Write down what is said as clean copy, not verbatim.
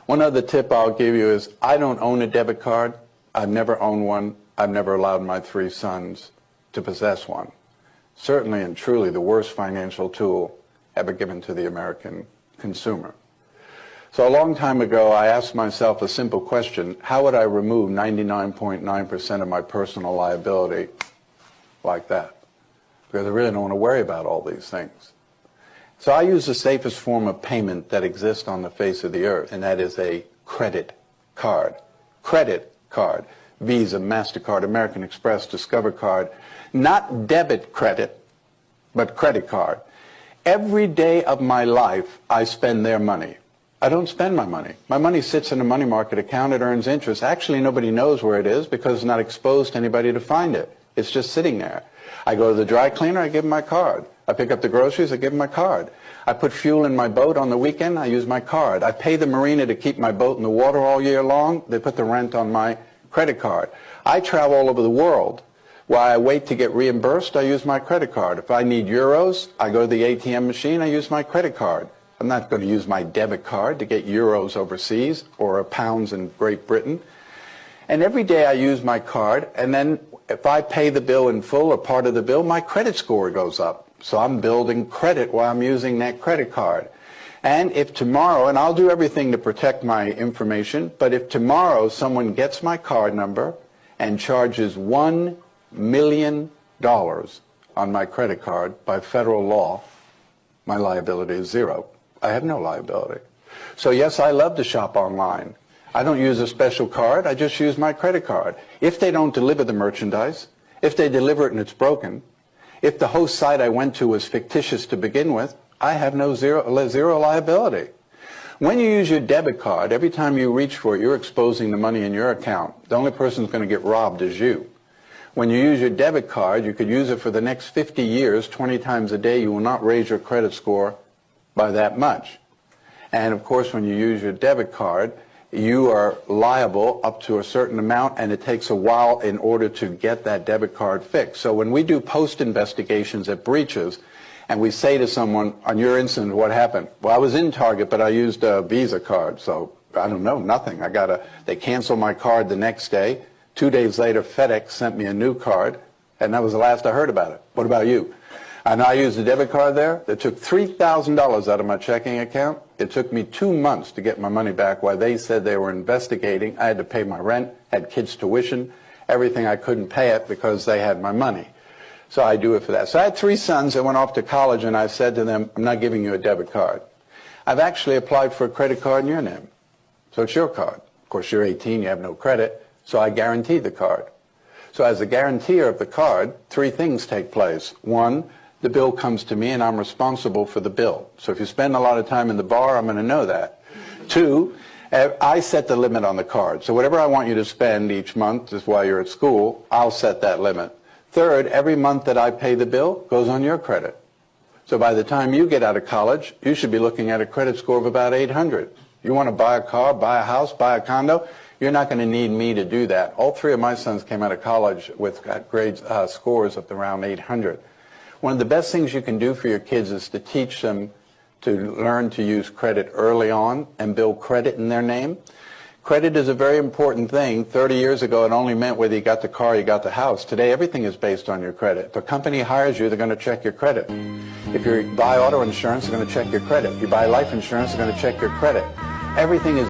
One other tip I'll give you is I don't own a debit card. I've never owned one. I've never allowed my 3 sons to possess one. Certainly and truly the worst financial tool ever given to the American consumer. So a long time ago, I asked myself a simple question: how would I remove 99.9% of my personal liability like that? Because I really don't want to worry about all these things. So I use the safest form of payment that exists on the face of the earth, and that is a credit card. Credit card. Visa, MasterCard, American Express, Discover card. Not debit credit, but credit card. Every day of my life, I spend their money. I don't spend my money. My money sits in a money market account. It earns interest. Actually, nobody knows where it is because it's not exposed to anybody to find it. It's just sitting there. I go to the dry cleaner, I give them my card. I pick up the groceries, I give them my card. I put fuel in my boat on the weekend, I use my card. I pay the marina to keep my boat in the water all year long. They put the rent on my credit card. I travel all over the world. While I wait to get reimbursed, I use my credit card. If I need euros, I go to the ATM machine, I use my credit card. I'm not going to use my debit card to get euros overseas or pounds in Great Britain. And every day I use my card, and then if I pay the bill in full or part of the bill, my credit score goes up. So I'm building credit while I'm using that credit card. And if tomorrow, and I'll do everything to protect my information, but if tomorrow someone gets my card number and charges $1 million on my credit card by federal law, my liability is zero. I have no liability. So yes, I love to shop online. I don't use a special card. I just use my credit card. If they don't deliver the merchandise, if they deliver it and it's broken, if the host site I went to was fictitious to begin with, I have zero liability. When you use your debit card, every time you reach for it, you're exposing the money in your account. The only person who's going to get robbed is you. When you use your debit card, you could use it for the next 50 years, 20 times a day. You will not raise your credit score by that much. And of course, when you use your debit card, you are liable up to a certain amount, and it takes a while in order to get that debit card fixed. So when we do post investigations at breaches, and we say to someone, on your incident, what happened? Well, I was in Target, but I used a Visa card, so I don't know, nothing. They canceled my card the next day. 2 days later, FedEx sent me a new card, and that was the last I heard about it. What about you? And I used a debit card there that took $3,000 out of my checking account. It took me 2 months to get my money back while they said they were investigating. I had to pay my rent, had kids' tuition, everything. I couldn't pay it because they had my money. So I do it for that. So I had 3 sons that went off to college, and I said to them, I'm not giving you a debit card. I've actually applied for a credit card in your name. So it's your card. Of course, you're 18, you have no credit, so I guarantee the card. So as the guarantor of the card, 3 things take place. 1, the bill comes to me and I'm responsible for the bill. So if you spend a lot of time in the bar, I'm going to know that. 2, I set the limit on the card. So whatever I want you to spend each month, just while you're at school, I'll set that limit. 3rd, every month that I pay the bill goes on your credit. So by the time you get out of college, you should be looking at a credit score of about 800. You want to buy a car, buy a house, buy a condo, you're not going to need me to do that. All 3 of my sons came out of college with scores of around 800. One of the best things you can do for your kids is to teach them to learn to use credit early on and build credit in their name. Credit is a very important thing. 30 years ago, it only meant whether you got the car or you got the house. Today, everything is based on your credit. If a company hires you, they're going to check your credit. If you buy auto insurance, they're going to check your credit. If you buy life insurance, they're going to check your credit. Everything is